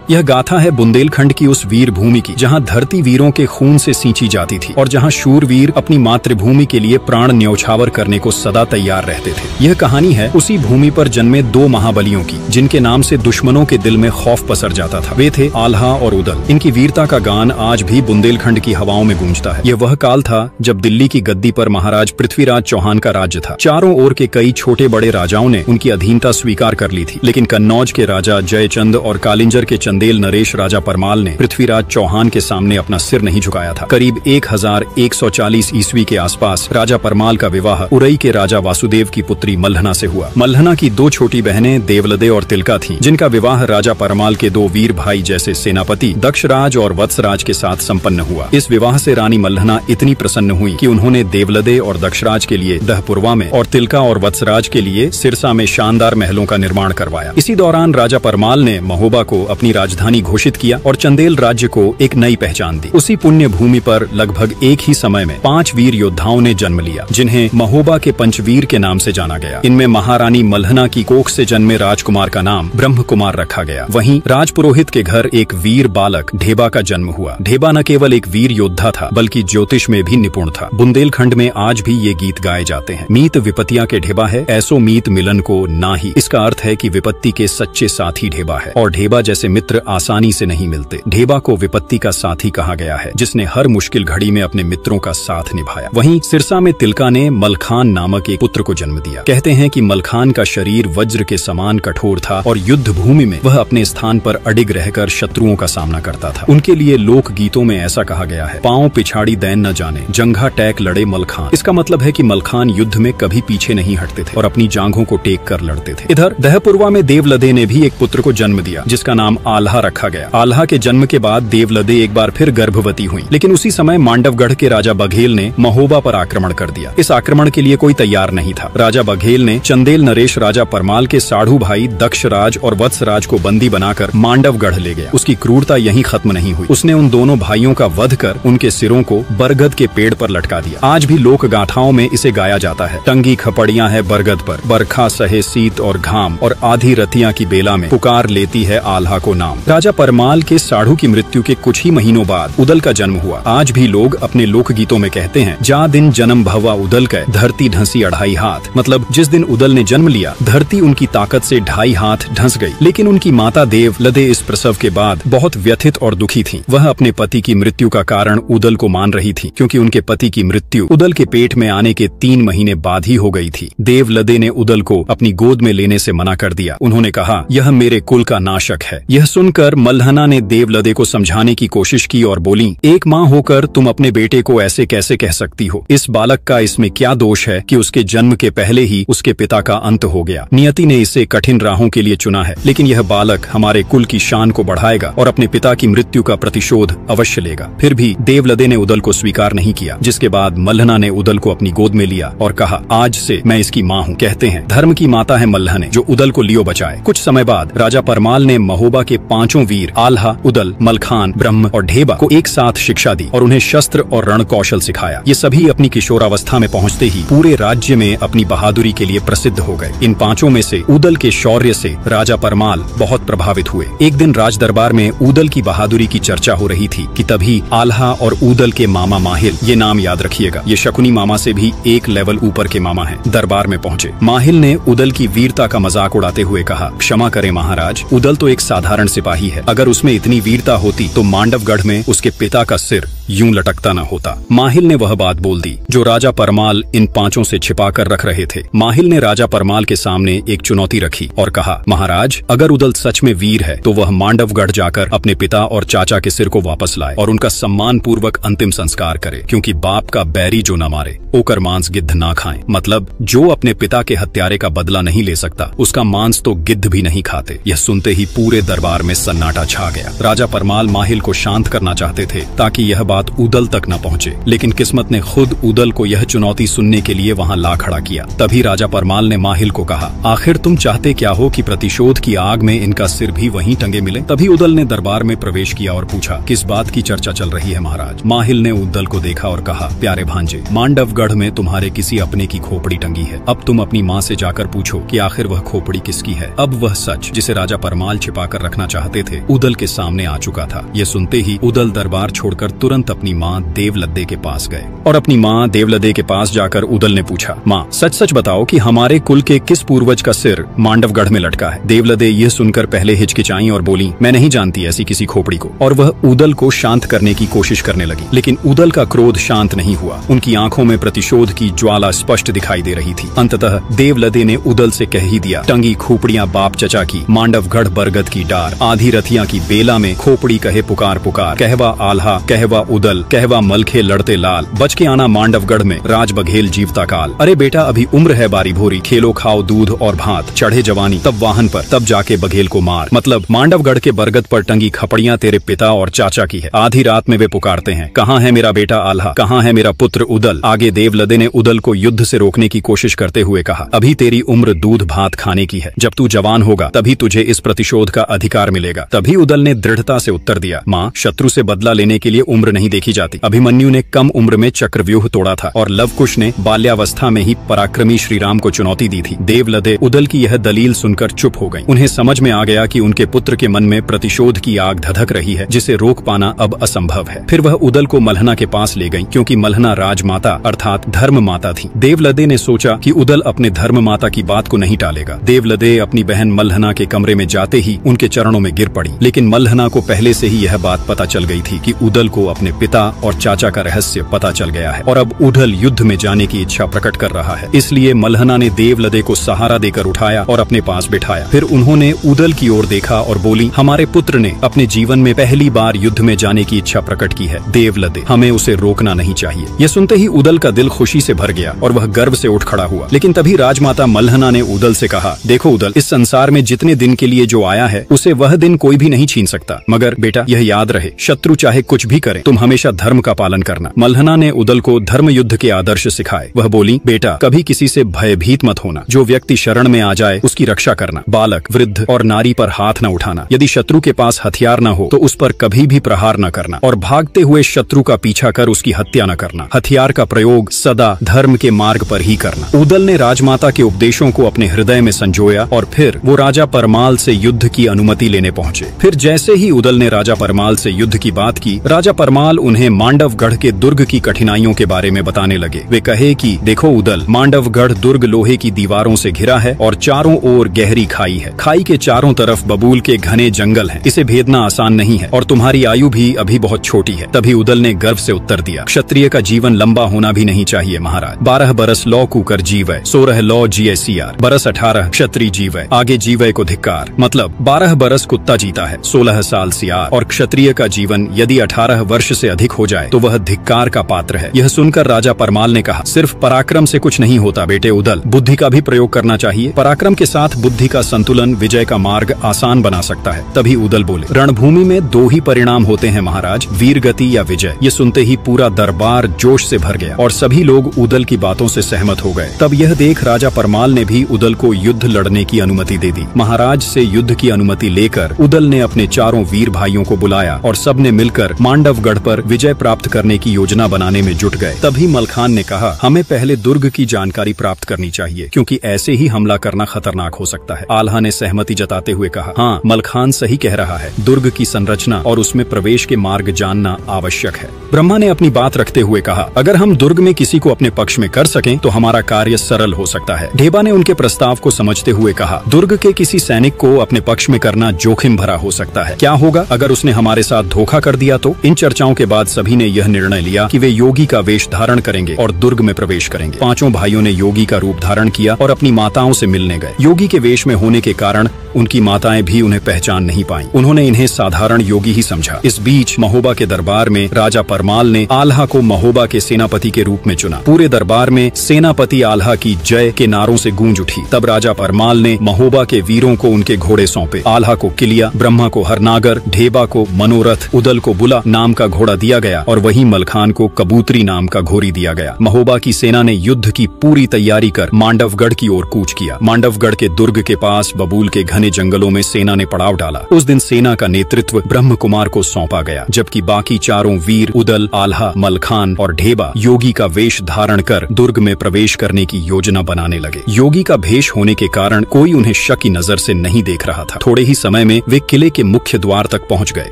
यह गाथा है बुंदेलखंड की उस वीर भूमि की जहाँ धरती वीरों के खून से सींची जाती थी और जहाँ शूरवीर अपनी मातृभूमि के लिए प्राण न्यौछावर करने को सदा तैयार रहते थे। यह कहानी है उसी भूमि पर जन्मे दो महाबलियों की, जिनके नाम से दुश्मनों के दिल में खौफ पसर जाता था। वे थे आल्हा और उदल। इनकी वीरता का गान आज भी बुंदेलखंड की हवाओं में गूंजता है। यह वह काल था जब दिल्ली की गद्दी पर महाराज पृथ्वीराज चौहान का राज्य था। चारों ओर के कई छोटे बड़े राजाओं ने उनकी अधीनता स्वीकार कर ली थी, लेकिन कन्नौज के राजा जयचंद और कालिंजर के चंदेल नरेश राजा परमाल ने पृथ्वीराज चौहान के सामने अपना सिर नहीं झुकाया था। करीब 1140 ईस्वी के आसपास राजा परमाल का विवाह उरई के राजा वासुदेव की पुत्री मल्हना से हुआ। मल्हना की दो छोटी बहनें देवलदे और तिलका थीं, जिनका विवाह राजा परमाल के दो वीर भाई जैसे सेनापति दक्षराज और वत्सराज के साथ संपन्न हुआ। इस विवाह से रानी मल्हना इतनी प्रसन्न हुई कि उन्होंने देवलदे और दक्षराज के लिए दहपुरवा में और तिलका और वत्सराज के लिए सिरसा में शानदार महलों का निर्माण करवाया। इसी दौरान राजा परमाल ने महोबा को अपनी राजधानी घोषित किया और चंदेल राज्य को एक नई पहचान दी। उसी पुण्य भूमि पर लगभग एक ही समय में 5 वीर योद्धाओं ने जन्म लिया, जिन्हें महोबा के पंचवीर के नाम से जाना गया। इनमें महारानी मल्हना की कोख से जन्मे राजकुमार का नाम ब्रह्म कुमार रखा गया। वहीं राजपुरोहित के घर एक वीर बालक ढेबा का जन्म हुआ। ढेबा न केवल एक वीर योद्धा था, बल्कि ज्योतिष में भी निपुण था। बुंदेलखंड में आज भी ये गीत गाए जाते हैं। मीत विपत्तियां के ढेबा है, ऐसो मीत मिलन को नाही। इसका अर्थ है कि विपत्ति के सच्चे साथी ढेबा है और ढेबा जैसे मित्र आसानी से नहीं मिलते। ढेबा को विपत्ति का साथी कहा गया है, जिसने हर मुश्किल घड़ी में अपने मित्रों का साथ निभाया। वहीं सिरसा में तिलका ने मलखान नामक एक पुत्र को जन्म दिया। कहते हैं कि मलखान का शरीर वज्र के समान कठोर था और युद्ध भूमि में वह अपने स्थान पर अडिग रहकर शत्रुओं का सामना करता था। उनके लिए लोक गीतों में ऐसा कहा गया है, पांव पिछाड़ी दैन न जाने, जंघा टैक लड़े मलखान। इसका मतलब है कि मलखान युद्ध में कभी पीछे नहीं हटते थे और अपनी जांघों को टेक कर लड़ते थे। इधर दहपुरवा में देवलदे ने भी एक पुत्र को जन्म दिया, जिसका नाम आल्हा रखा गया। आल्हा के जन्म के बाद देवलदे एक बार फिर गर्भवती हुई, लेकिन उसी समय मांडवगढ़ के राजा बघेल ने महोबा पर आक्रमण कर दिया। इस आक्रमण के लिए कोई तैयार नहीं था। राजा बघेल ने चंदेल नरेश राजा परमाल के साढ़ू भाई दक्षराज और वत्सराज को बंदी बनाकर मांडवगढ़ ले गया। उसकी क्रूरता यहीं खत्म नहीं हुई। उसने उन दोनों भाइयों का वध कर उनके सिरों को बरगद के पेड़ पर लटका दिया। आज भी लोक गाथाओं में इसे गाया जाता है। टंगी खपड़ियां है बरगद पर, बरखा सहे शीत और घाम, और आधी रतियां की बेला में पुकार लेती है आल्हा को नाम। राजा परमाल के साढ़ू की मृत्यु के कुछ ही महीनों बाद उदल का जन्म हुआ। आज भी लोग अपने लोक गीतों में कहते हैं, जा दिन जन्म भवा उदल के, धरती ढंसी 2.5 हाथ। मतलब जिस दिन उदल ने जन्म लिया, धरती उनकी ताकत से 2.5 हाथ ढंस गई। लेकिन उनकी माता देवलदे इस प्रसव के बाद बहुत व्यथित और दुखी थीं। वह अपने पति की मृत्यु का कारण उदल को मान रही थी, क्योंकि उनके पति की मृत्यु उदल के पेट में आने के 3 महीने बाद ही हो गई थी। देवलदे ने उदल को अपनी गोद में लेने से मना कर दिया। उन्होंने कहा, यह मेरे कुल का नाशक है। यह सुनकर मल्हना ने देवलदे को समझाने की कोशिश की और बोली, एक माँ होकर तुम अपने बेटे को ऐसे कैसे कह सकती हो? इस बालक का इसमें क्या दोष है कि उसके जन्म के पहले ही उसके पिता का अंत हो गया? नियति ने इसे कठिन राहों के लिए चुना है, लेकिन यह बालक हमारे कुल की शान को बढ़ाएगा और अपने पिता की मृत्यु का प्रतिशोध अवश्य लेगा। फिर भी देवलदे ने उदल को स्वीकार नहीं किया, जिसके बाद मल्हना ने उदल को अपनी गोद में लिया और कहा, आज से मैं इसकी माँ हूँ। कहते हैं धर्म की माता है मल्हने, जो उदल को लियो बचाए। कुछ समय बाद राजा परमाल ने महोबा के 5 वीर आल्हा, उदल, मलखान, ब्रह्म और ढेबा को एक साथ शिक्षा दी और उन्हें शस्त्र और रण कौशल सिखाया। ये सभी अपनी किशोरावस्था में पहुँचते ही पूरे राज्य में अपनी बहादुरी के लिए प्रसिद्ध हो गए। इन 5 में से उदल के शौर्य से राजा परमाल बहुत प्रभावित हुए। एक दिन राज दरबार में उदल की बहादुरी की चर्चा हो रही थी कि तभी आल्हा और उदल के मामा माहिल, ये नाम याद रखिएगा, ये शकुनी मामा से भी एक लेवल ऊपर के मामा हैं, दरबार में पहुँचे। माहिल ने उदल की वीरता का मजाक उड़ाते हुए कहा, क्षमा करें महाराज, उदल तो एक साधारण सिपाही है। अगर उसमें इतनी वीरता होती तो मांडवगढ़ में उसके पिता का सिर यूं लटकता न होता। माहिल ने वह बात बोल दी जो राजा परमाल इन 5 से छिपा कर रख रहे थे। माहिल ने राजा परमाल के सामने एक चुनौती रखी और कहा, महाराज, अगर उदल सच में वीर है तो वह मांडवगढ़ जाकर अपने पिता और चाचा के सिर को वापस लाए और उनका सम्मान पूर्वक अंतिम संस्कार करे, क्योंकि बाप का बैरी जो न मारे ओकर मांस गिद्ध ना खाए। मतलब जो अपने पिता के हत्यारे का बदला नहीं ले सकता, उसका मांस तो गिद्ध भी नहीं खाते। यह सुनते ही पूरे दरबार में सन्नाटा छा गया। राजा परमाल माहिल को शांत करना चाहते थे ताकि यह बात उदल तक न पहुंचे, लेकिन किस्मत ने खुद उदल को यह चुनौती सुनने के लिए वहां ला खड़ा किया। तभी राजा परमाल ने माहिल को कहा, आखिर तुम चाहते क्या हो कि प्रतिशोध की आग में इनका सिर भी वहीं टंगे मिले? तभी उदल ने दरबार में प्रवेश किया और पूछा, किस बात की चर्चा चल रही है महाराज? माहिल ने उदल को देखा और कहा, प्यारे भांजे, मांडवगढ़ में तुम्हारे किसी अपने की खोपड़ी टंगी है। अब तुम अपनी माँ से जाकर पूछो कि आखिर वह खोपड़ी किसकी है। अब वह सच जिसे राजा परमाल छिपा कर रखना चाहते थे उदल के सामने आ चुका था। ये सुनते ही उदल दरबार छोड़कर तुरंत अपनी माँ देवलद्दे के पास गए और अपनी माँ देवलद्दे के पास जाकर उदल ने पूछा, माँ सच सच बताओ कि हमारे कुल के किस पूर्वज का सिर मांडवगढ़ में लटका है। देवलद्दे यह सुनकर पहले हिचकिचाई और बोली, मैं नहीं जानती ऐसी किसी खोपड़ी को। और वह उदल को शांत करने की कोशिश करने लगी, लेकिन उदल का क्रोध शांत नहीं हुआ। उनकी आंखों में प्रतिशोध की ज्वाला स्पष्ट दिखाई दे रही थी। अंततः देवलद्दे ने उदल से कह ही दिया, टंगी खोपड़ियां बाप चचा की, मांडवगढ़ बरगद की डार, आधी रथिया की बेला में खोपड़ी कहे पुकार पुकार, कहवा आल्हा कहवा उदल, कहवा मलखे लड़ते लाल, बच के आना मांडवगढ़ में राज बघेल जीवता काल। अरे बेटा अभी उम्र है बारी भोरी, खेलो खाओ दूध और भात, चढ़े जवानी तब वाहन पर, तब जाके बघेल को मार। मतलब मांडवगढ़ के बरगद पर टंगी खपड़ियां तेरे पिता और चाचा की है। आधी रात में वे पुकारते हैं, कहाँ है मेरा बेटा आल्हा, कहाँ है मेरा पुत्र उदल। आगे देवलद्दे ने उदल को युद्ध से रोकने की कोशिश करते हुए कहा, अभी तेरी उम्र दूध भात खाने की है, जब तू जवान होगा तभी तुझे इस प्रतिशोध का अधिकार मिलेगा। तभी उदल ने दृढ़ता से उत्तर दिया, माँ शत्रु से बदला लेने के लिए उम्र नहीं देखी जाती। अभिमन्यु ने कम उम्र में चक्रव्यूह तोड़ा था और लवकुश ने बाल्यावस्था में ही पराक्रमी श्रीराम को चुनौती दी थी। देवलद्दे उदल की यह दलील सुनकर चुप हो गईं। उन्हें समझ में आ गया कि उनके पुत्र के मन में प्रतिशोध की आग धधक रही है, जिसे रोक पाना अब असंभव है। फिर वह उदल को मल्हना के पास ले गईं, क्योंकि मल्हना राजमाता अर्थात धर्म माता थी। देवलद्दे ने सोचा कि उदल अपने धर्म माता की बात को नहीं टालेगा। देवलद्दे अपनी बहन मल्हना के कमरे में जाते ही उनके चरणों में गिर पड़ी, लेकिन मल्हना को पहले से ही यह बात पता चल गई थी कि उदल को अपने पिता और चाचा का रहस्य पता चल गया है और अब उदल युद्ध में जाने की इच्छा प्रकट कर रहा है। इसलिए मल्हना ने देवलद्दे को सहारा देकर उठाया और अपने पास बिठाया। फिर उन्होंने उदल की ओर देखा और बोली, हमारे पुत्र ने अपने जीवन में पहली बार युद्ध में जाने की इच्छा प्रकट की है। देवलद्दे, हमें उसे रोकना नहीं चाहिए। यह सुनते ही उदल का दिल खुशी से भर गया और वह गर्व से उठ खड़ा हुआ। लेकिन तभी राजमाता मल्हना ने उदल से कहा, देखो उदल, इस संसार में जितने दिन के लिए जो आया है उसे वह दिन कोई भी नहीं छीन सकता, मगर बेटा यह याद रहे, शत्रु चाहे कुछ भी करे, तुम हमेशा धर्म का पालन करना। मल्हना ने उदल को धर्म युद्ध के आदर्श सिखाए। वह बोली, बेटा कभी किसी से भयभीत मत होना, जो व्यक्ति शरण में आ जाए उसकी रक्षा करना, बालक वृद्ध और नारी पर हाथ न उठाना, यदि शत्रु के पास हथियार न हो तो उस पर कभी भी प्रहार न करना, और भागते हुए शत्रु का पीछा कर उसकी हत्या न करना। हथियार का प्रयोग सदा धर्म के मार्ग पर ही करना। उदल ने राजमाता के उपदेशों को अपने हृदय में संजोया और फिर वो राजा परमाल से युद्ध की अनुमति लेने पहुंचे। फिर जैसे ही उदल ने राजा परमाल से युद्ध की बात की, राजा परमाल उन्हें मांडवगढ़ के दुर्ग की कठिनाइयों के बारे में बताने लगे। वे कहे कि देखो उदल, मांडवगढ़ दुर्ग लोहे की दीवारों से घिरा है और चारों ओर गहरी खाई है। खाई के चारों तरफ बबूल के घने जंगल हैं। इसे भेदना आसान नहीं है और तुम्हारी आयु भी अभी बहुत छोटी है। तभी उदल ने गर्व से उत्तर दिया, क्षत्रिय का जीवन लंबा होना भी नहीं चाहिए महाराज। 12 बरस लौ कुकर जीवै, 16 लौ जिये सियार, बरस 18 क्षत्रिय जीवै, आगे जीवै को धिक्कार। मतलब 12 बरस कुत्ता जीता है, 16 साल सियार, और क्षत्रिय का जीवन यदि 18 वर्ष से अधिक हो जाए तो वह धिक्कार का पात्र है। यह सुनकर राजा परमाल ने कहा, सिर्फ पराक्रम से कुछ नहीं होता बेटे उदल, बुद्धि का भी प्रयोग करना चाहिए। पराक्रम के साथ बुद्धि का संतुलन विजय का मार्ग आसान बना सकता है। तभी उदल बोले, रणभूमि में 2 ही परिणाम होते हैं महाराज, वीर गति या विजय। ये सुनते ही पूरा दरबार जोश से भर गया और सभी लोग उदल की बातों से सहमत हो गए। तब यह देख राजा परमाल ने भी उदल को युद्ध लड़ने की अनुमति दे दी। महाराज से युद्ध की अनुमति लेकर उदल ने अपने चारों वीर भाइयों को बुलाया और सबने मिलकर मांडवगढ़ पर विजय प्राप्त करने की योजना बनाने में जुट गए। तभी मलखान ने कहा, हमें पहले दुर्ग की जानकारी प्राप्त करनी चाहिए, क्योंकि ऐसे ही हमला करना खतरनाक हो सकता है। आल्हा ने सहमति जताते हुए कहा, हाँ मलखान सही कह रहा है, दुर्ग की संरचना और उसमें प्रवेश के मार्ग जानना आवश्यक है। ब्रह्मा ने अपनी बात रखते हुए कहा, अगर हम दुर्ग में किसी को अपने पक्ष में कर सकें तो हमारा कार्य सरल हो सकता है। ढेबा ने उनके प्रस्ताव को समझते हुए कहा, दुर्ग के किसी सैनिक को अपने पक्ष में करना जोखिम भरा हो सकता है। क्या होगा अगर उसने हमारे साथ धोखा कर दिया तो? इन चर्चाओं के बाद सभी ने यह निर्णय लिया कि वे योगी का वेश धारण करेंगे और दुर्ग में प्रवेश करेंगे। 5 भाइयों ने योगी का रूप धारण किया और अपनी माताओं से मिलने गए। योगी के वेश में होने के कारण उनकी माताएं भी उन्हें पहचान नहीं पाईं। उन्होंने इन्हें साधारण योगी ही समझा। इस बीच महोबा के दरबार में राजा परमाल ने आल्हा को महोबा के सेनापति के रूप में चुना। पूरे दरबार में सेनापति आल्हा की जय के नारों से गूंज उठी। तब राजा परमाल ने महोबा के वीरों को उनके घोड़े सौंपे। आल्हा को किलिया, ब्रह्मा को हरनागर, ढेबा को मनोरथ, उदल को बुला नाम का घोड़ा दिया गया और वहीं मलखान को कबूतरी नाम का घोड़ी दिया गया। महोबा की सेना ने युद्ध की पूरी तैयारी कर मांडवगढ़ की ओर कूच किया। मांडवगढ़ के दुर्ग के पास बबूल के घने जंगलों में सेना ने पड़ाव डाला। उस दिन सेना का नेतृत्व ब्रह्म कुमार को सौंपा गया, जबकि बाकी चारों वीर उदल, आल्हा, मलखान और ढेबा योगी का वेश धारण कर दुर्ग में प्रवेश करने की योजना बनाने लगे। योगी का भेष होने के कारण कोई उन्हें शक की नजर से नहीं देख रहा था। थोड़े ही समय समय में वे किले के मुख्य द्वार तक पहुंच गए।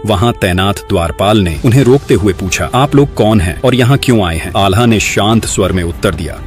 वहां तैनात द्वारपाल ने उन्हें रोकते हुए पूछा, आप लोग कौन हैं और यहाँ क्यों आए हैं? आल्हा ने शांत स्वर में उत्तर दिया,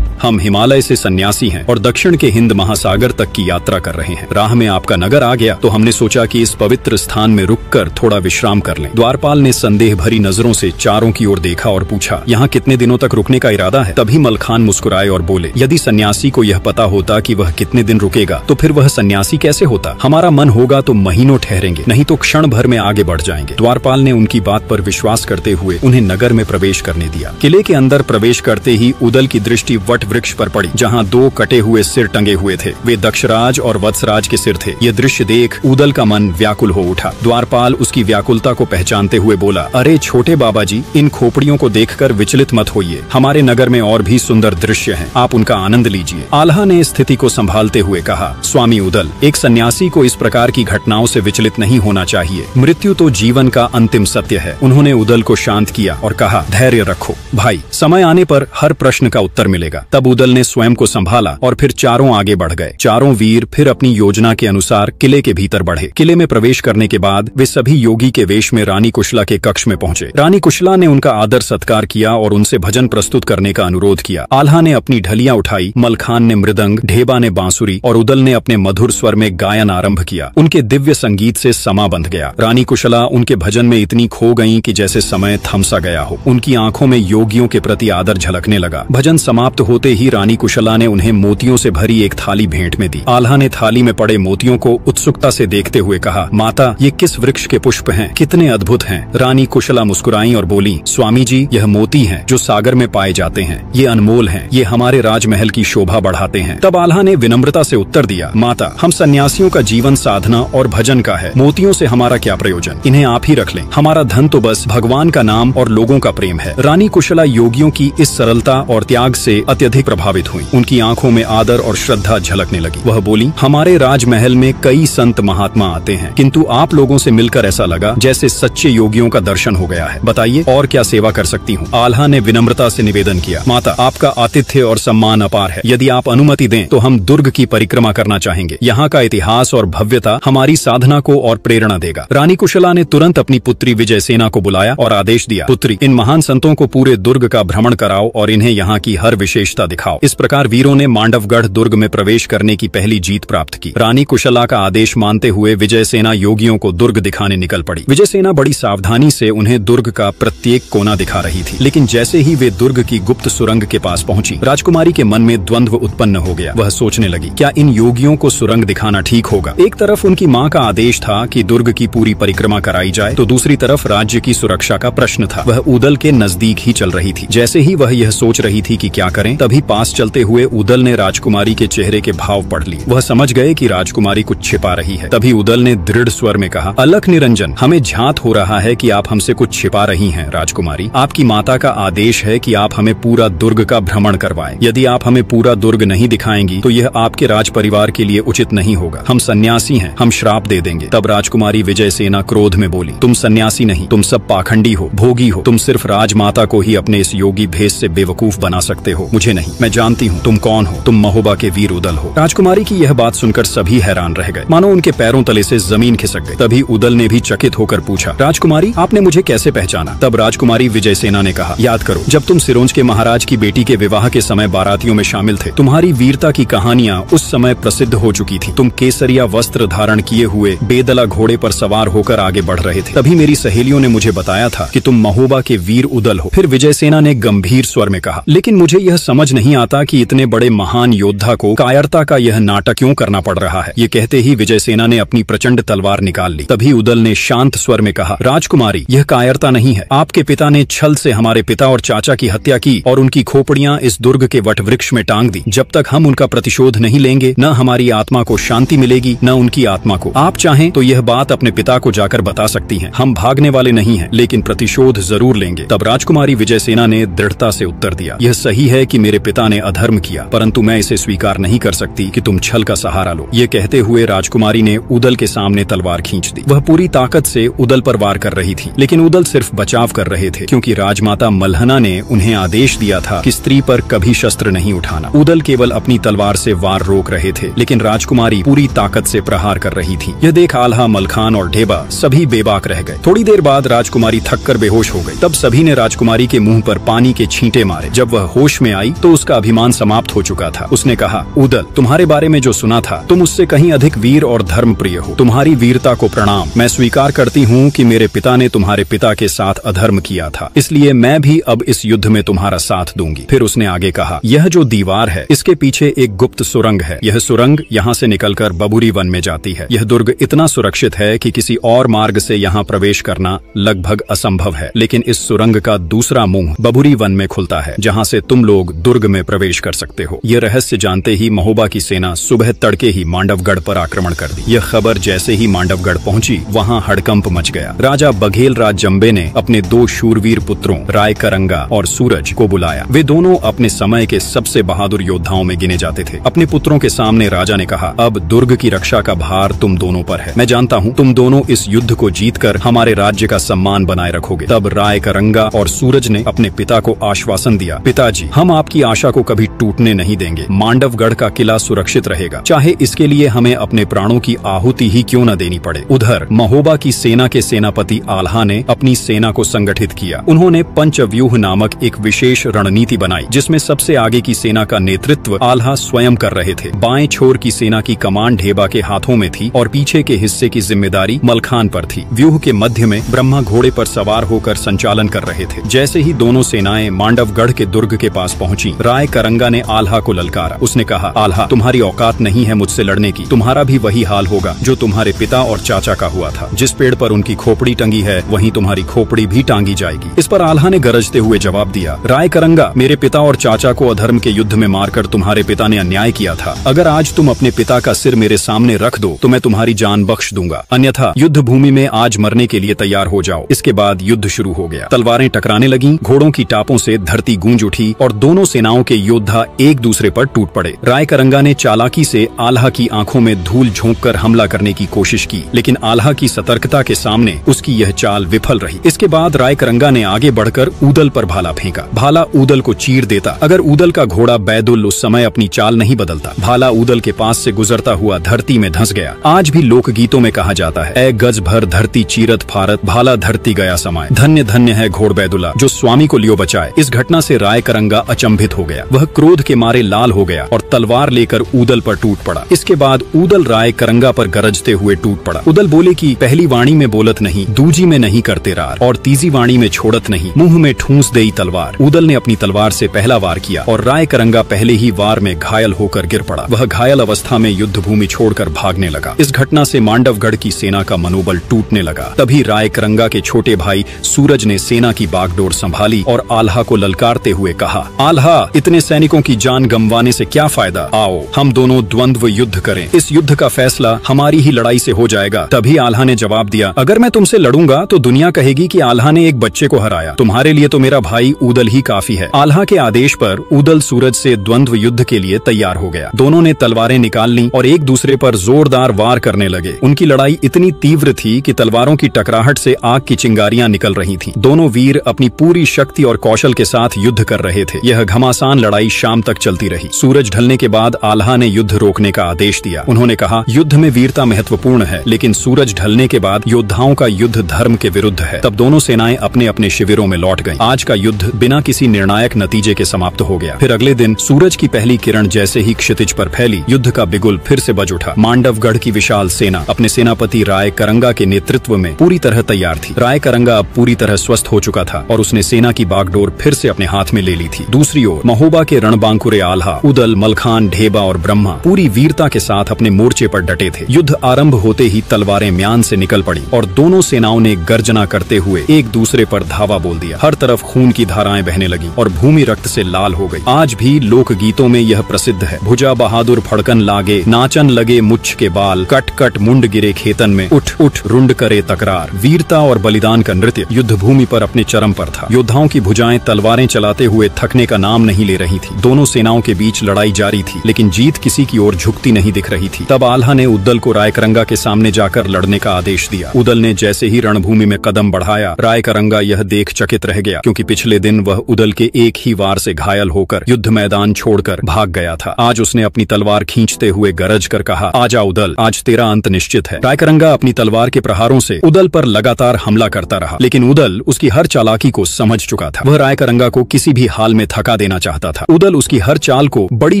हम हिमालय से सन्यासी हैं और दक्षिण के हिंद महासागर तक की यात्रा कर रहे हैं। राह में आपका नगर आ गया तो हमने सोचा कि इस पवित्र स्थान में रुककर थोड़ा विश्राम कर लें। द्वारपाल ने संदेह भरी नजरों से चारों की ओर देखा और पूछा, यहाँ कितने दिनों तक रुकने का इरादा है? तभी मलखान मुस्कुराए और बोले, यदि सन्यासी को यह पता होता कि वह कितने दिन रुकेगा तो फिर वह सन्यासी कैसे होता? हमारा मन होगा तो महीनों ठहरेंगे, नहीं तो क्षण भर में आगे बढ़ जाएंगे। द्वारपाल ने उनकी बात पर विश्वास करते हुए उन्हें नगर में प्रवेश करने दिया। किले के अंदर प्रवेश करते ही उदल की दृष्टि वट वृक्ष पर पड़ी, जहाँ 2 कटे हुए सिर टंगे हुए थे। वे दक्षराज और वत्सराज के सिर थे। यह दृश्य देख उदल का मन व्याकुल हो उठा। द्वारपाल उसकी व्याकुलता को पहचानते हुए बोला, अरे छोटे बाबा जी, इन खोपड़ियों को देखकर विचलित मत होइए। हमारे नगर में और भी सुंदर दृश्य हैं, आप उनका आनंद लीजिए। आल्हा ने स्थिति को संभालते हुए कहा, स्वामी उदल, एक सन्यासी को इस प्रकार की घटनाओं से विचलित नहीं होना चाहिए। मृत्यु तो जीवन का अंतिम सत्य है। उन्होंने उदल को शांत किया और कहा, धैर्य रखो भाई, समय आने पर हर प्रश्न का उत्तर मिलेगा। तब उदल ने स्वयं को संभाला और फिर चारों आगे बढ़ गए। चारों वीर फिर अपनी योजना के अनुसार किले के भीतर बढ़े। किले में प्रवेश करने के बाद वे सभी योगी के वेश में रानी कुशला के कक्ष में पहुंचे। रानी कुशला ने उनका आदर सत्कार किया और उनसे भजन प्रस्तुत करने का अनुरोध किया। आल्हा ने अपनी ढलियां उठाई, मलखान ने मृदंग, ढेबा ने बांसुरी और उदल ने अपने मधुर स्वर में गायन आरंभ किया। उनके दिव्य संगीत से समा बंध गया। रानी कुशला उनके भजन में इतनी खो गईं कि जैसे समय थम सा गया हो। उनकी आंखों में योगियों के प्रति आदर झलकने लगा। भजन समाप्त होते ही रानी कुशला ने उन्हें मोतियों से भरी एक थाली भेंट में दी। आल्हा ने थाली में पड़े मोतियों को उत्सुकता से देखते हुए कहा, माता, ये किस वृक्ष के पुष्प हैं? कितने अद्भुत हैं। रानी कुशला मुस्कुराई और बोली, स्वामी जी, यह मोती हैं जो सागर में पाए जाते हैं। ये अनमोल हैं, ये हमारे राजमहल की शोभा बढ़ाते हैं। तब आल्हा ने विनम्रता से उत्तर दिया, माता, हम सन्यासियों का जीवन साधना और भजन का है। मोतियों से हमारा क्या प्रयोजन? इन्हें आप ही रख लें। हमारा धन तो बस भगवान का नाम और लोगों का प्रेम है। रानी कुशला योगियों की इस सरलता और त्याग से अत्यधिक प्रभावित हुई। उनकी आंखों में आदर और श्रद्धा झलकने लगी। वह बोली, हमारे राजमहल में कई संत महात्मा आते हैं, किंतु आप लोगों से मिलकर ऐसा लगा जैसे सच्चे योगियों का दर्शन हो गया है। बताइए और क्या सेवा कर सकती हूँ? आल्हा ने विनम्रता से निवेदन किया, माता, आपका आतिथ्य और सम्मान अपार है। यदि आप अनुमति दें तो हम दुर्ग की परिक्रमा करना चाहेंगे। यहाँ का इतिहास और भव्यता हमारी साधना को और प्रेरणा देगा। रानी कुशला ने तुरंत अपनी पुत्री विजयसेना को बुलाया और आदेश दिया, पुत्री, इन महान संतों को पूरे दुर्ग का भ्रमण कराओ और इन्हें यहाँ की हर विशेषता दिखाओ। इस प्रकार वीरों ने मांडवगढ़ दुर्ग में प्रवेश करने की पहली जीत प्राप्त की। रानी कुशला का आदेश मानते हुए विजयसेना योगियों को दुर्ग दिखाने निकल पड़ी। विजयसेना बड़ी सावधानी से उन्हें दुर्ग का प्रत्येक कोना दिखा रही थी, लेकिन जैसे ही वे दुर्ग की गुप्त सुरंग के पास पहुंची, राजकुमारी के मन में द्वंद्व उत्पन्न हो गया। वह सोचने लगी, क्या इन योगियों को सुरंग दिखाना ठीक होगा? एक तरफ उनकी माँ का आदेश था कि दुर्ग की पूरी परिक्रमा कराई जाए, तो दूसरी तरफ राज्य की सुरक्षा का प्रश्न था। वह उदल के नजदीक ही चल रही थी। जैसे ही वह यह सोच रही थी कि क्या करें, तभी पास चलते हुए उदल ने राजकुमारी के चेहरे के भाव पढ़ लिए। वह समझ गए कि राजकुमारी कुछ छिपा रही है। तभी उदल ने दृढ़ स्वर में कहा, अलख निरंजन, हमें झात हो रहा है कि आप हमसे कुछ छिपा रही हैं। राजकुमारी, आपकी माता का आदेश है कि आप हमें पूरा दुर्ग का भ्रमण करवाएं। यदि आप हमें पूरा दुर्ग नहीं दिखाएंगी तो यह आपके राज परिवार के लिए उचित नहीं होगा। हम सन्यासी हैं, हम श्राप दे देंगे। तब राजकुमारी विजयसेना क्रोध में बोली, तुम सन्यासी नहीं, तुम सब पाखंडी हो, भोगी हो। तुम सिर्फ राजमाता को ही अपने इस योगी भेष से बेवकूफ बना सकते हो, मुझे नहीं। मैं जानती हूँ तुम कौन हो, तुम महोबा के वीर उदल हो। राजकुमारी की यह बात सुनकर सभी हैरान रह गए, मानो उनके पैरों तले से जमीन खिसक गई। तभी उदल ने भी चकित होकर पूछा, राजकुमारी, आपने मुझे कैसे पहचाना? तब राजकुमारी विजयसेना ने कहा, याद करो, जब तुम सिरोंज के महाराज की बेटी के विवाह के समय बारातियों में शामिल थे, तुम्हारी वीरता की कहानियां उस समय प्रसिद्ध हो चुकी थी। तुम केसरिया वस्त्र धारण किए हुए बेदला घोड़े पर सवार होकर आगे बढ़ रहे थे। तभी मेरी सहेलियों ने मुझे बताया था कि तुम महोबा के वीर उदल हो। फिर विजयसेना ने गंभीर स्वर में कहा, लेकिन मुझे यह समझ नहीं आता कि इतने बड़े महान योद्धा को कायरता का यह नाटक क्यों करना पड़ रहा है। ये कहते ही विजयसेना ने अपनी प्रचंड तलवार निकाल ली। तभी उदल ने शांत स्वर में कहा, राजकुमारी, यह कायरता नहीं है। आपके पिता ने छल से हमारे पिता और चाचा की हत्या की और उनकी खोपड़ियां इस दुर्ग के वट वृक्ष में टांग दी। जब तक हम उनका प्रतिशोध नहीं लेंगे, न हमारी आत्मा को शांति मिलेगी, न उनकी आत्मा को। आप चाहें तो यह बात अपने पिता को जाकर बता सकती हैं। हम भागने वाले नहीं हैं, लेकिन प्रतिशोध जरूर लेंगे। तब राजकुमारी विजयसेना ने दृढ़ता से उत्तर दिया, यह सही है कि मेरे मेरे पिता ने अधर्म किया, परंतु मैं इसे स्वीकार नहीं कर सकती कि तुम छल का सहारा लो। ये कहते हुए राजकुमारी ने उदल के सामने तलवार खींच दी। वह पूरी ताकत से उदल पर वार कर रही थी, लेकिन उदल सिर्फ बचाव कर रहे थे, क्योंकि राजमाता मल्हना ने उन्हें आदेश दिया था कि स्त्री पर कभी शस्त्र नहीं उठाना। उदल केवल अपनी तलवार से वार रोक रहे थे, लेकिन राजकुमारी पूरी ताकत से प्रहार कर रही थी। यह देख आल्हा, मलखान और ढेबा सभी बेबाक रह गए। थोड़ी देर बाद राजकुमारी थककर बेहोश हो गई। तब सभी ने राजकुमारी के मुंह पर पानी के छींटे मारे। जब वह होश में आई तो उसका अभिमान समाप्त हो चुका था। उसने कहा, उदल, तुम्हारे बारे में जो सुना था, तुम उससे कहीं अधिक वीर और धर्म प्रिय हो। तुम्हारी वीरता को प्रणाम। मैं स्वीकार करती हूँ कि मेरे पिता ने तुम्हारे पिता के साथ अधर्म किया था, इसलिए मैं भी अब इस युद्ध में तुम्हारा साथ दूंगी। फिर उसने आगे कहा, यह जो दीवार है, इसके पीछे एक गुप्त सुरंग है। यह सुरंग यहाँ से निकलकर बबुरी वन में जाती है। यह दुर्ग इतना सुरक्षित है कि किसी और मार्ग से यहाँ प्रवेश करना लगभग असंभव है, लेकिन इस सुरंग का दूसरा मुंह बबुरी वन में खुलता है, जहाँ से तुम लोग दुर्ग में प्रवेश कर सकते हो। यह रहस्य जानते ही महोबा की सेना सुबह तड़के ही मांडवगढ़ पर आक्रमण कर दी। यह खबर जैसे ही मांडवगढ़ पहुंची, वहाँ हड़कंप मच गया। राजा बघेल राज जंबे ने अपने 2 शूरवीर पुत्रों राय करंगा और सूरज को बुलाया। वे दोनों अपने समय के सबसे बहादुर योद्धाओं में गिने जाते थे। अपने पुत्रों के सामने राजा ने कहा, अब दुर्ग की रक्षा का भार तुम दोनों पर है। मैं जानता हूँ तुम दोनों इस युद्ध को जीतकर हमारे राज्य का सम्मान बनाए रखोगे। तब राय करंगा और सूरज ने अपने पिता को आश्वासन दिया, पिताजी, हम आपकी आशा को कभी टूटने नहीं देंगे। मांडवगढ़ का किला सुरक्षित रहेगा, चाहे इसके लिए हमें अपने प्राणों की आहुति ही क्यों न देनी पड़े। उधर महोबा की सेना के सेनापति आल्हा ने अपनी सेना को संगठित किया। उन्होंने पंचव्यूह नामक एक विशेष रणनीति बनाई, जिसमें सबसे आगे की सेना का नेतृत्व आल्हा स्वयं कर रहे थे। बाएं छोर की सेना की कमान ढेबा के हाथों में थी और पीछे के हिस्से की जिम्मेदारी मलखान पर थी। व्यूह के मध्य में ब्रह्मा घोड़े पर सवार होकर संचालन कर रहे थे। जैसे ही दोनों सेनाएं मांडवगढ़ के दुर्ग के पास पहुंची, राय करंगा ने आल्हा को ललकारा। उसने कहा, आल्हा, तुम्हारी औकात नहीं है मुझसे लड़ने की। तुम्हारा भी वही हाल होगा जो तुम्हारे पिता और चाचा का हुआ था। जिस पेड़ पर उनकी खोपड़ी टंगी है, वहीं तुम्हारी खोपड़ी भी टांगी जाएगी। इस पर आल्हा ने गरजते हुए जवाब दिया, राय करंगा, मेरे पिता और चाचा को अधर्म के युद्ध में मारकर तुम्हारे पिता ने अन्याय किया था। अगर आज तुम अपने पिता का सिर मेरे सामने रख दो तो मैं तुम्हारी जान बख्श दूंगा, अन्यथा युद्ध भूमि में आज मरने के लिए तैयार हो जाओ। इसके बाद युद्ध शुरू हो गया। तलवारें टकराने लगीं, घोड़ों की टापों से धरती गूंज उठी और दोनों सेनाओं के योद्धा एक दूसरे पर टूट पड़े। राय करंगा ने चालाकी से आल्हा की आंखों में धूल झोंककर हमला करने की कोशिश की, लेकिन आल्हा की सतर्कता के सामने उसकी यह चाल विफल रही। इसके बाद राय करंगा ने आगे बढ़कर ऊदल पर भाला फेंका। भाला ऊदल को चीर देता। अगर ऊदल का घोड़ा बैदुल उस समय अपनी चाल नहीं बदलता, भाला ऊदल के पास से गुजरता हुआ धरती में धंस गया। आज भी लोकगीतों में कहा जाता है, ए गज भर धरती चीरत फारत, भाला धरती गया समाये। धन्य धन्य है घोड़ बैदुला जो स्वामी को लियो बचाए। इस घटना से राय करंगा अचंभित हो गया। वह क्रोध के मारे लाल हो गया और तलवार लेकर ऊदल पर टूट पड़ा। इसके बाद ऊदल राय करंगा पर गरजते हुए टूट पड़ा। ऊदल बोले कि पहली वाणी में बोलत नहीं, दूजी में नहीं करते रार, और तीजी वाणी में छोड़त नहीं, मुंह में ठूंस देई तलवार। ऊदल ने अपनी तलवार से पहला वार किया और राय करंगा पहले ही वार में घायल होकर गिर पड़ा। वह घायल अवस्था में युद्ध भूमि छोड़कर भागने लगा। इस घटना से मांडवगढ़ की सेना का मनोबल टूटने लगा। तभी राय करंगा के छोटे भाई सूरज ने सेना की बागडोर संभाली और आल्हा को ललकारते हुए कहा, आल्हा, इतने सैनिकों की जान गंवाने से क्या फायदा, आओ हम दोनों द्वंद्व युद्ध करें। इस युद्ध का फैसला हमारी ही लड़ाई से हो जाएगा। तभी आल्हा ने जवाब दिया, अगर मैं तुमसे लड़ूंगा तो दुनिया कहेगी कि आल्हा ने एक बच्चे को हराया। तुम्हारे लिए तो मेरा भाई ऊदल ही काफी है। आल्हा के आदेश पर ऊदल सूरज से द्वंद्व युद्ध के लिए तैयार हो गया। दोनों ने तलवारें निकाल ली और एक दूसरे पर जोरदार वार करने लगे। उनकी लड़ाई इतनी तीव्र थी कि तलवारों की टकराहट से आग की चिंगारियां निकल रही थीं। दोनों वीर अपनी पूरी शक्ति और कौशल के साथ युद्ध कर रहे थे। यह घमासान लड़ाई शाम तक चलती रही। सूरज ढलने के बाद आल्हा ने युद्ध रोकने का आदेश दिया। उन्होंने कहा, युद्ध में वीरता महत्वपूर्ण है, लेकिन सूरज ढलने के बाद योद्धाओं का युद्ध धर्म के विरुद्ध है। तब दोनों सेनाएं अपने अपने शिविरों में लौट गईं। आज का युद्ध बिना किसी निर्णायक नतीजे के समाप्त हो गया। फिर अगले दिन सूरज की पहली किरण जैसे ही क्षितिज पर फैली, युद्ध का बिगुल फिर से बज उठा। मांडवगढ़ की विशाल सेना अपने सेनापति राय करंगा के नेतृत्व में पूरी तरह तैयार थी। राय करंगा अब पूरी तरह स्वस्थ हो चुका था और उसने सेना की बागडोर फिर से अपने हाथ में ले ली थी। दूसरी ओर महोबा के रणबांकुरे आल्हा, उदल, मलखान, ढेबा और ब्रह्मा पूरी वीरता के साथ अपने मोर्चे पर डटे थे। युद्ध आरंभ होते ही तलवारें म्यान से निकल पड़ी और दोनों सेनाओं ने गर्जना करते हुए एक दूसरे पर धावा बोल दिया। हर तरफ खून की धाराएं बहने लगी और भूमि रक्त से लाल हो गई। आज भी लोक गीतों में यह प्रसिद्ध है, भुजा बहादुर फड़कन लागे, नाचन लगे मुच्छ के बाल, कट कट मुंड गिरे खेतन में, उठ उठ रुंड करे तकरार। वीरता और बलिदान का नृत्य युद्ध भूमि पर अपने चरम पर था। योद्धाओं की भुजाएं तलवारें चलाते हुए थकने का नाम नहीं ले रही थी। दोनों सेनाओं के बीच लड़ाई जारी थी, लेकिन जीत किसी की ओर झुकती नहीं दिख रही थी। तब आल्हा ने उद्दल को रायकरंगा के सामने जाकर लड़ने का आदेश दिया। उद्दल ने जैसे ही रणभूमि में कदम बढ़ाया, रायकरंगा यह देख चकित रह गया, क्योंकि पिछले दिन वह उद्दल के एक ही वार से घायल होकर युद्ध मैदान छोड़कर भाग गया था। आज उसने अपनी तलवार खींचते हुए गरज कर कहा, आजा उद्दल, आज तेरा अंत निश्चित है। रायकरंगा अपनी तलवार के प्रहारों से उद्दल पर लगातार हमला करता रहा, लेकिन उद्दल उसकी हर चालाकी को समझ चुका था। वह रायकरंगा को किसी भी हाल में थका देना चाहता था। उद्दल उसकी हर चाल को बड़ी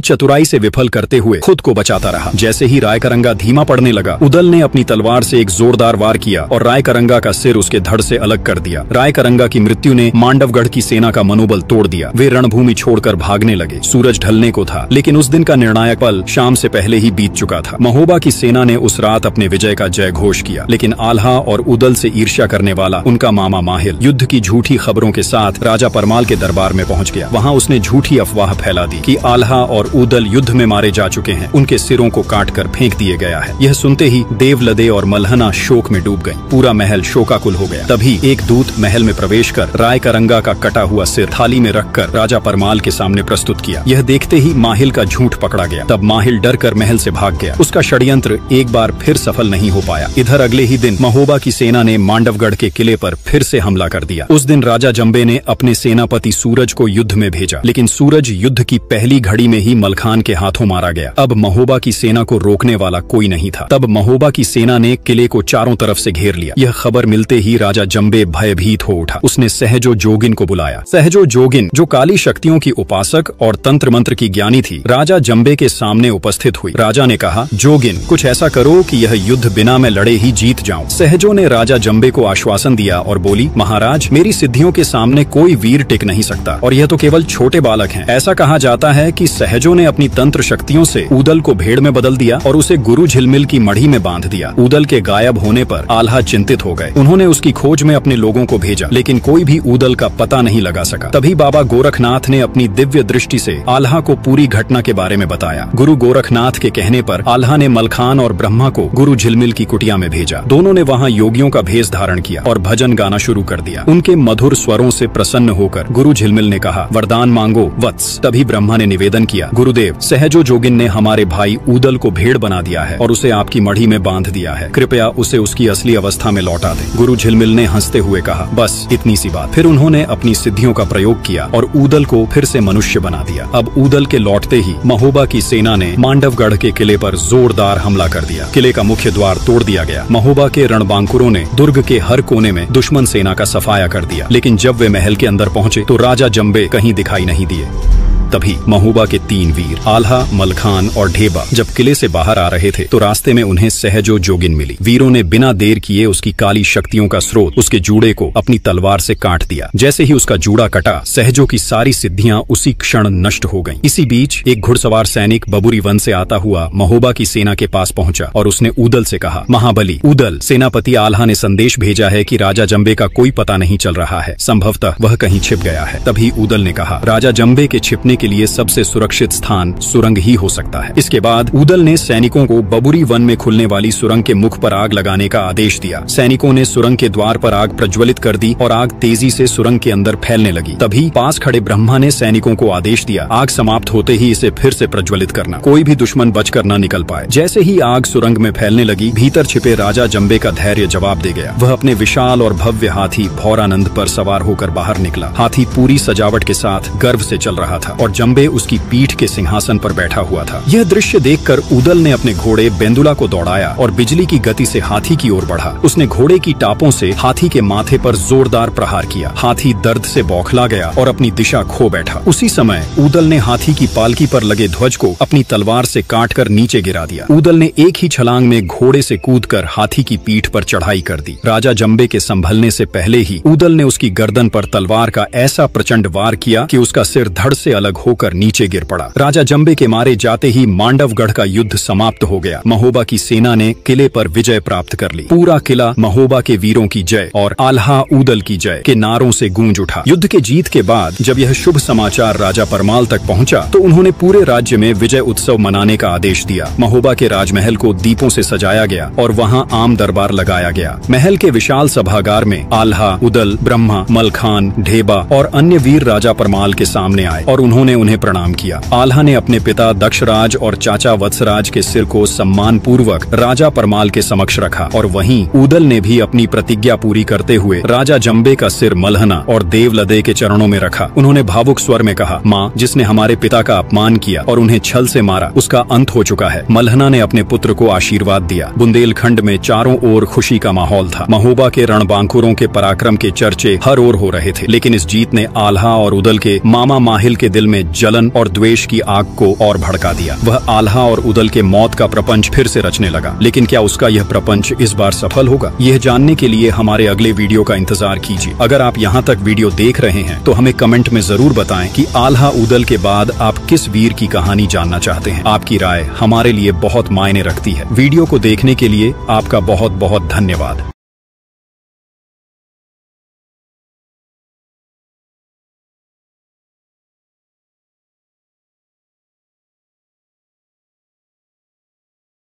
चतुराई से विफल करते हुए खुद को बचाता रहा। जैसे ही रायकरंगा धीमा पड़ने लगा, उद्दल ने अपनी तलवार से एक जोरदार वार किया और रायकरंगा का सिर उसके धड़ से अलग कर दिया। रायकरंगा की मृत्यु ने मांडवगढ़ की सेना का मनोबल तोड़ दिया। वे रणभूमि छोड़कर भागने लगे। सूरज ढलने को था, लेकिन उस दिन का निर्णायक पल शाम से पहले ही बीत चुका था। महोबा की सेना ने उस रात अपने विजय का जय घोष किया, लेकिन आल्हा और उद्दल से ईर्ष्या करने वाला उनका मामा माहिल युद्ध की झूठी खबरों के साथ राजा परमाल के दरबार में पहुंच गया। वहां उसने झूठी अफवाह फैला दी कि आल्हा और उद्दल युद्ध में मारे जा चुके हैं, उनके सिरों को काटकर फेंक दिए गया है। यह सुनते ही देवलदे और मल्हना शोक में डूब गई। पूरा महल शोकाकुल हो गया। तभी एक दूत महल में प्रवेश कर रायकरंगा का कटा हुआ सिर थाली में रखकर राजा परमाल के सामने प्रस्तुत किया। यह देखते ही माहिल का झूठ पकड़ा गया। तब माहिल डर कर महल से भाग गया। उसका षड्यंत्र एक बार फिर सफल नहीं हो पाया। इधर अगले ही दिन महोबा की सेना ने मांडवगढ़ के किले पर फिर से हमला कर दिया। उस दिन राजा जंबे ने अपने सेनापति सूरज को युद्ध में भेजा, लेकिन सूरज युद्ध की पहली घड़ी में ही मलखान के हाथों मारा गया। अब महोबा की सेना को रोकने वाला कोई नहीं था। तब महोबा की सेना ने किले को चारों तरफ से घेर लिया। यह खबर मिलते ही राजा जंबे भयभीत हो उठा। उसने सहजो जोगिन को बुलाया। सहजो जोगिन, जो काली शक्तियों की उपासक और तंत्र मंत्र की ज्ञानी थी, राजा जंबे के सामने उपस्थित हुई। राजा ने कहा, जोगिन, कुछ ऐसा करो कि यह युद्ध बिना मैं लड़े ही जीत जाऊं। सहजो ने राजा जंबे को आश्वासन दिया और बोली, महाराज, मेरी सिद्धियों के सामने कोई वीर टिक नहीं सकता, और यह तो केवल छोटे बालक हैं। ऐसा कहा जाता है कि सहजो ने अपनी तंत्र शक्तियों से उद्दल को भेड़ में बदल दिया और उसे गुरु झिलमिल की मढ़ी में बांध दिया। उद्दल के गायब होने पर आल्हा चिंतित हो गए। उन्होंने उसकी खोज में अपने लोगों को भेजा, लेकिन कोई भी उद्दल का पता नहीं लगा सका। तभी बाबा गोरखनाथ ने अपनी दिव्य दृष्टि से आल्हा को पूरी घटना के बारे में बताया। गुरु गोरखनाथ के कहने पर आल्हा ने मलखान और ब्रह्मा को गुरु झिलमिल की कुटिया में भेजा। दोनों ने वहाँ योगियों का भेष धारण किया और भजन गाना शुरू कर दिया। उनके मधुर स्वरों से प्रसन्न होकर गुरु झिलमिल ने कहा, वरदान मांगो वत्स। तभी ब्रह्मा ने निवेदन किया, गुरुदेव, सहजो जोगिन ने हमारे भाई उद्दल को भेड़ बना दिया है और उसे आपकी मढ़ी में बांध दिया है। कृपया उसे उसकी असली अवस्था में लौटा दें। गुरु झिलमिल ने हंसते हुए कहा, बस इतनी सी बात। फिर उन्होंने अपनी सिद्धियों का प्रयोग किया और उद्दल को फिर से मनुष्य बना दिया। अब उद्दल के लौटते ही महोबा की सेना ने मांडवगढ़ के किले पर जोरदार हमला कर दिया। किले का मुख्य द्वार तोड़ दिया गया। महोबा के रणबांकुरों ने दुर्ग के हर कोने में दुश्मन सेना का सफाया कर दिया, लेकिन जब वे महल के अंदर पहुंचे तो राजा जंबे कहीं दिखाई नहीं दिए। तभी महोबा के 3 वीर आल्हा, मलखान और ढेबा जब किले से बाहर आ रहे थे तो रास्ते में उन्हें सहजो जोगिन मिली। वीरों ने बिना देर किए उसकी काली शक्तियों का स्रोत, उसके जूड़े को अपनी तलवार से काट दिया। जैसे ही उसका जूड़ा कटा, सहजो की सारी सिद्धियां उसी क्षण नष्ट हो गईं। इसी बीच एक घुड़सवार सैनिक बबुरी वन से आता हुआ महोबा की सेना के पास पहुंचा और उसने उद्दल से कहा, महाबली उद्दल, सेनापति आल्हा ने संदेश भेजा है कि राजा जंबे का कोई पता नहीं चल रहा है। संभवतः वह कहीं छिप गया है। तभी उद्दल ने कहा, राजा जंबे के छिपने के लिए सबसे सुरक्षित स्थान सुरंग ही हो सकता है। इसके बाद उद्दल ने सैनिकों को बबुरी वन में खुलने वाली सुरंग के मुख पर आग लगाने का आदेश दिया। सैनिकों ने सुरंग के द्वार पर आग प्रज्वलित कर दी और आग तेजी से सुरंग के अंदर फैलने लगी। तभी पास खड़े ब्रह्मा ने सैनिकों को आदेश दिया, आग समाप्त होते ही इसे फिर से प्रज्वलित करना, कोई भी दुश्मन बचकर न निकल पाए। जैसे ही आग सुरंग में फैलने लगी, भीतर छिपे राजा जंबे का धैर्य जवाब दे गया। वह अपने विशाल और भव्य हाथी भौरानंद पर सवार होकर बाहर निकला। हाथी पूरी सजावट के साथ गर्व से चल रहा था और जंबे उसकी पीठ के सिंहासन पर बैठा हुआ था। यह दृश्य देखकर उद्दल ने अपने घोड़े बेंदुला को दौड़ाया और बिजली की गति से हाथी की ओर बढ़ा। उसने घोड़े की टापों से हाथी के माथे पर जोरदार प्रहार किया। हाथी दर्द से बौखला गया और अपनी दिशा खो बैठा। उसी समय उद्दल ने हाथी की पालकी पर लगे ध्वज को अपनी तलवार से काटकर नीचे गिरा दिया। उद्दल ने एक ही छलांग में घोड़े से कूदकर हाथी की पीठ पर चढ़ाई कर दी। राजा जंबे के संभलने से पहले ही उद्दल ने उसकी गर्दन पर तलवार का ऐसा प्रचंड वार किया कि उसका सिर धड़ से अलग होकर नीचे गिर पड़ा। राजा जंबे के मारे जाते ही मांडवगढ़ का युद्ध समाप्त हो गया। महोबा की सेना ने किले पर विजय प्राप्त कर ली। पूरा किला महोबा के वीरों की जय और आल्हा उद्दल की जय के नारों से गूंज उठा। युद्ध के जीत के बाद जब यह शुभ समाचार राजा परमाल तक पहुंचा तो उन्होंने पूरे राज्य में विजय उत्सव मनाने का आदेश दिया। महोबा के राजमहल को दीपों से सजाया गया और वहां आम दरबार लगाया गया। महल के विशाल सभागार में आल्हा, उद्दल, ब्रह्मा, मलखान, ढेबा और अन्य वीर राजा परमाल के सामने आए और उन्होंने उन्होंने उन्हें प्रणाम किया। आल्हा ने अपने पिता दक्षराज और चाचा वत्सराज के सिर को सम्मान पूर्वक राजा परमाल के समक्ष रखा और वहीं ऊदल ने भी अपनी प्रतिज्ञा पूरी करते हुए राजा जंबे का सिर मल्हना और देवलदे के चरणों में रखा। उन्होंने भावुक स्वर में कहा, माँ, जिसने हमारे पिता का अपमान किया और उन्हें छल से मारा, उसका अंत हो चुका है। मल्हना ने अपने पुत्र को आशीर्वाद दिया। बुंदेलखंड में चारों ओर खुशी का माहौल था। महोबा के रणबांकुरों के पराक्रम के चर्चे हर ओर हो रहे थे, लेकिन इस जीत ने आल्हा और उदल के मामा माहिल के दिल में जलन और द्वेष की आग को और भड़का दिया। वह आल्हा और उदल के मौत का प्रपंच फिर से रचने लगा। लेकिन क्या उसका यह प्रपंच इस बार सफल होगा? यह जानने के लिए हमारे अगले वीडियो का इंतजार कीजिए। अगर आप यहाँ तक वीडियो देख रहे हैं तो हमें कमेंट में जरूर बताएं कि आल्हा उदल के बाद आप किस वीर की कहानी जानना चाहते हैं। आपकी राय हमारे लिए बहुत मायने रखती है। वीडियो को देखने के लिए आपका बहुत बहुत धन्यवाद।